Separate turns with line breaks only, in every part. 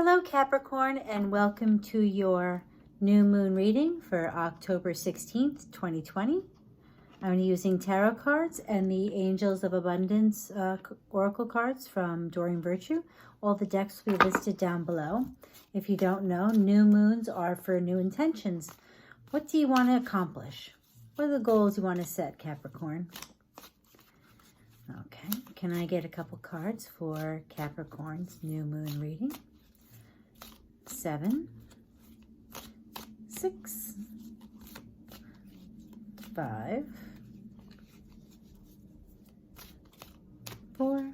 Hello Capricorn, and welcome to your new moon reading for October 16th, 2020. I'm using tarot cards and the Angels of Abundance oracle cards from Doreen Virtue. All the decks will be listed down below. If you don't know, new moons are for new intentions. What do you want to accomplish? What are the goals you want to set, Capricorn? Okay, can I get a couple cards for Capricorn's new moon reading? 7, 6, 5, 4,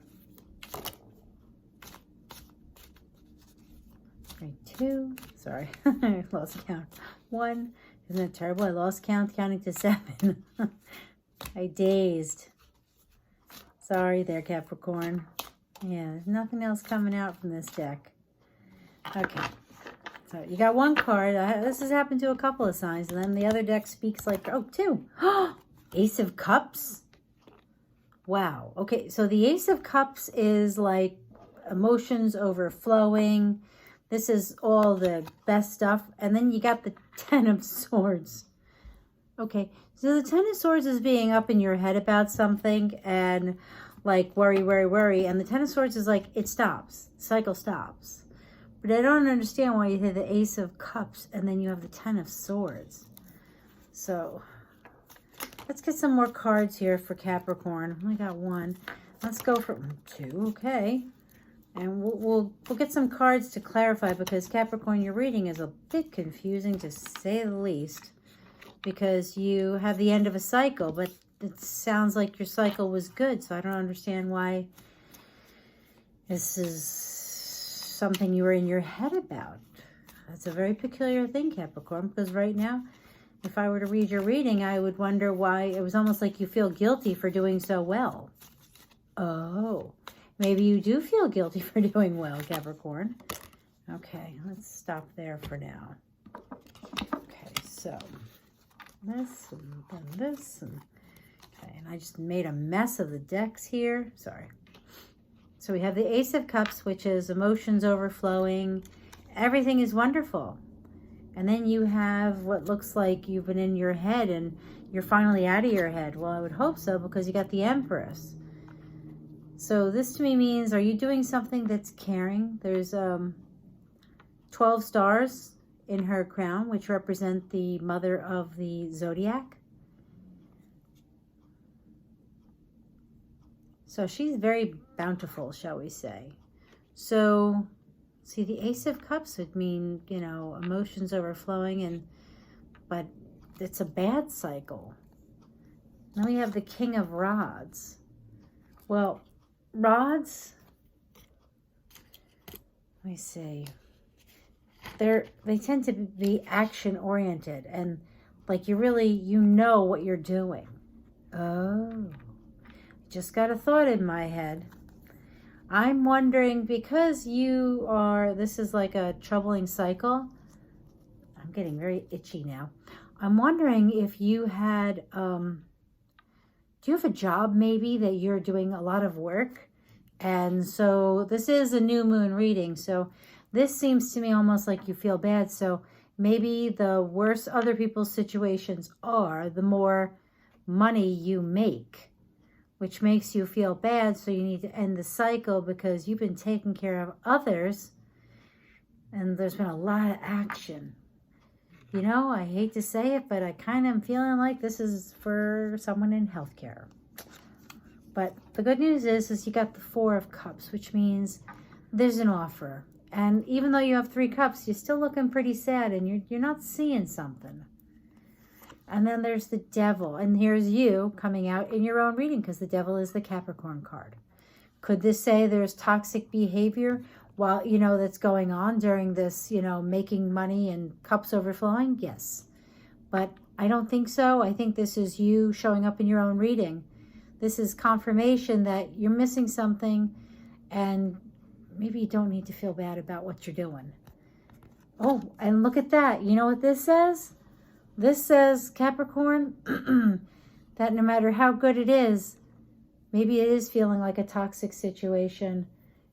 2, sorry, I lost count. 1, isn't that terrible? I lost count counting to 7. I dazed. Sorry there, Capricorn. Yeah, there's nothing else coming out from this deck. Okay. So you got one card. This has happened to a couple of signs. And then the other deck speaks like, oh, 2. Ace of Cups. Wow. Okay, so the Ace of Cups is like emotions overflowing. This is all the best stuff. And then you got the 10 of Swords. Okay, so the 10 of Swords is being up in your head about something and like worry, worry, worry. And the 10 of Swords is like, it stops. The cycle stops. But I don't understand why you have the Ace of Cups and then you have the 10 of Swords. So let's get some more cards here for Capricorn. I only got 1. Let's go for 2. Okay. And we'll get some cards to clarify because Capricorn, your reading is a bit confusing to say the least. Because you have the end of a cycle, but it sounds like your cycle was good. So I don't understand why this is something you were in your head about. That's a very peculiar thing, Capricorn, because right now, if I were to read your reading, I would wonder why it was almost like you feel guilty for doing so well. Oh, maybe you do feel guilty for doing well, Capricorn. Okay, let's stop there for now. Okay, so this and then this. Okay, and I just made a mess of the decks here. Sorry. So we have the Ace of Cups, which is emotions overflowing. Everything is wonderful. And then you have what looks like you've been in your head and you're finally out of your head. Well, I would hope so because you got the Empress. So this to me means, are you doing something that's caring? There's 12 stars in her crown, which represent the mother of the zodiac. So she's very bountiful, shall we say. So, see, the Ace of Cups would mean, you know, emotions overflowing, but it's a bad cycle. Then we have the King of Rods. Well, rods, let me see. They tend to be action oriented and like you know what you're doing. Oh. Just got a thought in my head. I'm wondering, because this is like a troubling cycle. I'm getting very itchy now. I'm wondering if you had, do you have a job maybe that you're doing a lot of work? And so this is a new moon reading. So this seems to me almost like you feel bad. So maybe the worse other people's situations are, the more money you make, which makes you feel bad, so you need to end the cycle because you've been taking care of others and there's been a lot of action. You know, I hate to say it, but I kind of am feeling like this is for someone in healthcare. But the good news is you got the 4 of Cups, which means there's an offer. And even though you have 3 cups, you're still looking pretty sad and you're not seeing something. And then there's the Devil. And here's you coming out in your own reading because the Devil is the Capricorn card. Could this say there's toxic behavior while, that's going on during this, making money and cups overflowing? Yes. But I don't think so. I think this is you showing up in your own reading. This is confirmation that you're missing something and maybe you don't need to feel bad about what you're doing. Oh, and look at that. You know what this says? This says, Capricorn, that no matter how good it is, maybe it is feeling like a toxic situation.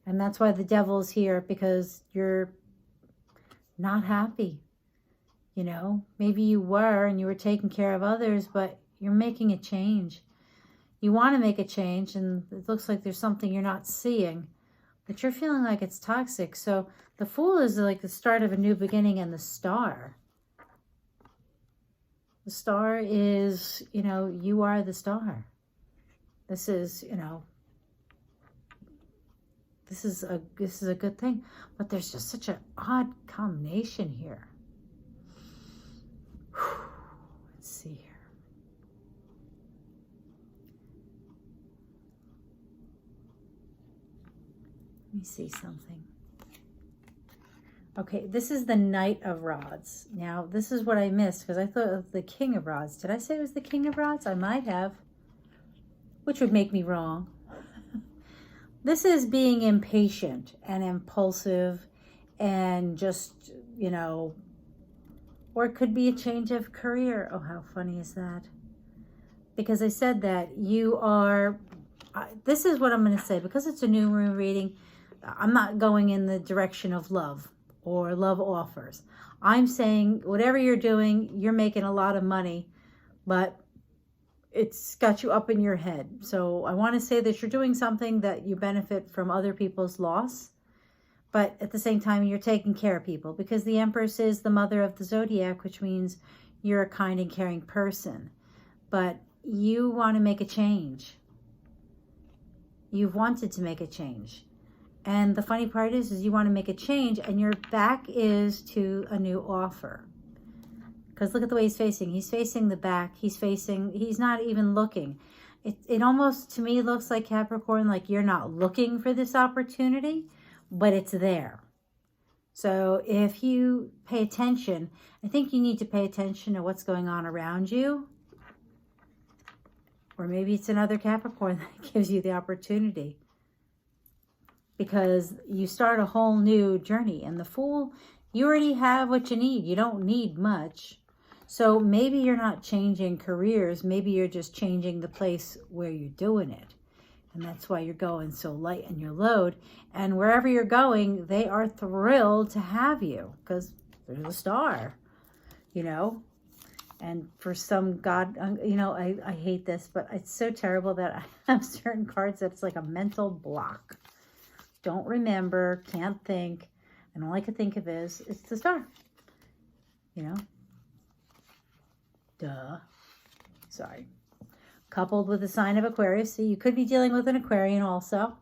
And that's why the Devil's here, because you're not happy. You know, maybe you were and you were taking care of others, but you're making a change. You want to make a change, and it looks like there's something you're not seeing, but you're feeling like it's toxic. So the Fool is like the start of a new beginning, and the Star. The Star is, you know, you are the star. This is, you know, this is a good thing, but there's just such an odd combination here. Let's see here. Let me see something. Okay, this is the Knight of Rods. Now, this is what I missed because I thought of the King of Rods. Did I say it was the King of Rods? I might have, which would make me wrong. This is being impatient and impulsive and just, you know, or it could be a change of career. Oh, how funny is that? Because I said that you are, this is what I'm going to say. Because it's a new room reading, I'm not going in the direction of love or love offers. I'm saying whatever you're doing, you're making a lot of money, but it's got you up in your head. So I want to say that you're doing something that you benefit from other people's loss, but at the same time, you're taking care of people, because the Empress is the mother of the zodiac, which means you're a kind and caring person, but you want to make a change. You've wanted to make a change. And the funny part is you want to make a change and your back is to a new offer. Because look at the way he's facing. He's facing the back. He's not even looking. It almost, to me, looks like, Capricorn, like you're not looking for this opportunity, but it's there. So if you pay attention, I think you need to pay attention to what's going on around you. Or maybe it's another Capricorn that gives you the opportunity. Because you start a whole new journey. And the Fool, you already have what you need. You don't need much. So maybe you're not changing careers. Maybe you're just changing the place where you're doing it. And that's why you're going so light on your load. And wherever you're going, they are thrilled to have you. Because there's a star, you know. And for some God, you know, I hate this, but it's so terrible that I have certain cards that's like a mental block. Don't remember, can't think, and all I can think of is, it's the star, you know? Duh. Sorry. Coupled with the sign of Aquarius, so you could be dealing with an Aquarian also.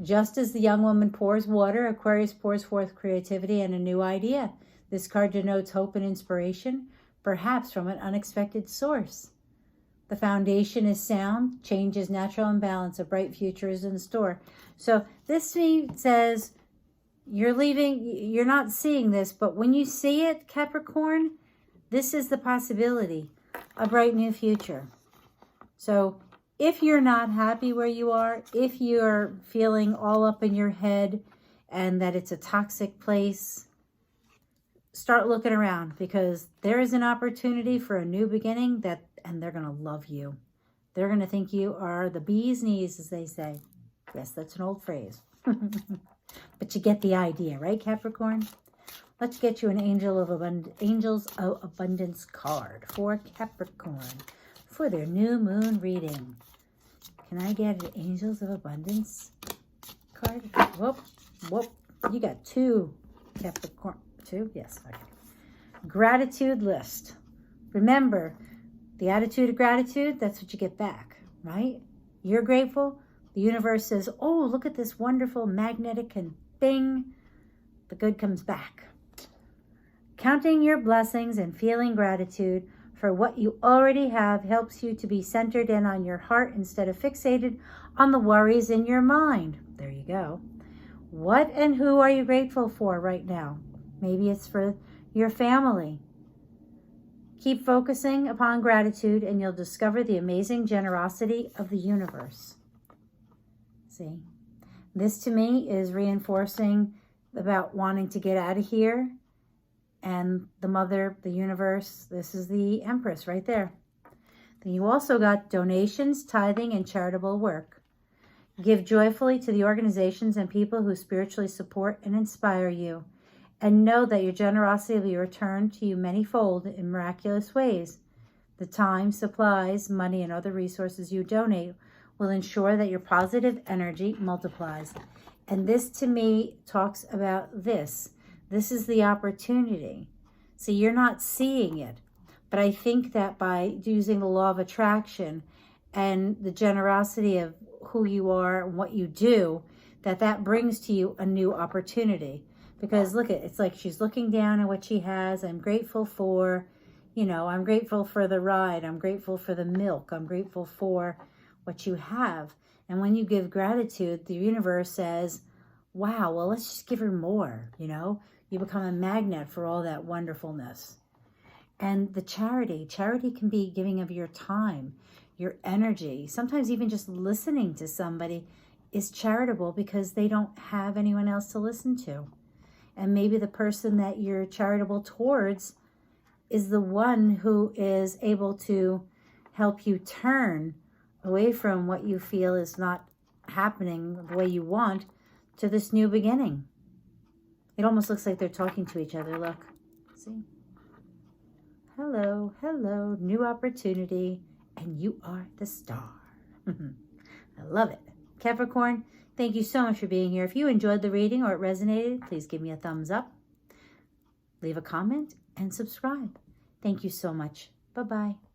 Just as the young woman pours water, Aquarius pours forth creativity and a new idea. This card denotes hope and inspiration, perhaps from an unexpected source. The foundation is sound, change is natural and balance, a bright future is in store. So this to me says you're leaving, you're not seeing this, but when you see it, Capricorn, this is the possibility, a bright new future. So if you're not happy where you are, if you're feeling all up in your head and that it's a toxic place, start looking around, because there is an opportunity for a new beginning and they're going to love you. They're going to think you are the bee's knees, as they say. Yes, that's an old phrase. But you get the idea, right, Capricorn? Let's get you an Angels of Abundance card for Capricorn for their new moon reading. Can I get an Angels of Abundance card? Whoop, whoop. You got two, Capricorn. Two? Yes. Okay. Gratitude list. Remember, the attitude of gratitude, that's what you get back, right? You're grateful. The universe says, oh, look at this wonderful magnetic, and bing, the good comes back. Counting your blessings and feeling gratitude for what you already have helps you to be centered in on your heart instead of fixated on the worries in your mind. There you go. What and who are you grateful for right now? Maybe it's for your family. Keep focusing upon gratitude and you'll discover the amazing generosity of the universe. See, this to me is reinforcing about wanting to get out of here. And the mother, the universe, this is the Empress right there. Then you also got donations, tithing, and charitable work. Give joyfully to the organizations and people who spiritually support and inspire you. And know that your generosity will be returned to you manyfold in miraculous ways. The time, supplies, money, and other resources you donate will ensure that your positive energy multiplies. And this, to me, talks about this. This is the opportunity. See, you're not seeing it. But I think that by using the law of attraction and the generosity of who you are and what you do, that brings to you a new opportunity. Because look, it's like she's looking down at what she has. I'm grateful for, I'm grateful for the ride. I'm grateful for the milk. I'm grateful for what you have. And when you give gratitude, the universe says, wow, well, let's just give her more, You become a magnet for all that wonderfulness. And the charity can be giving of your time, your energy. Sometimes even just listening to somebody is charitable because they don't have anyone else to listen to. And maybe the person that you're charitable towards is the one who is able to help you turn away from what you feel is not happening the way you want to this new beginning. It almost looks like they're talking to each other. Look, see? Hello, hello, new opportunity, and you are the star. I love it. Capricorn, thank you so much for being here. If you enjoyed the reading or it resonated, please give me a thumbs up, leave a comment, and subscribe. Thank you so much. Bye-bye.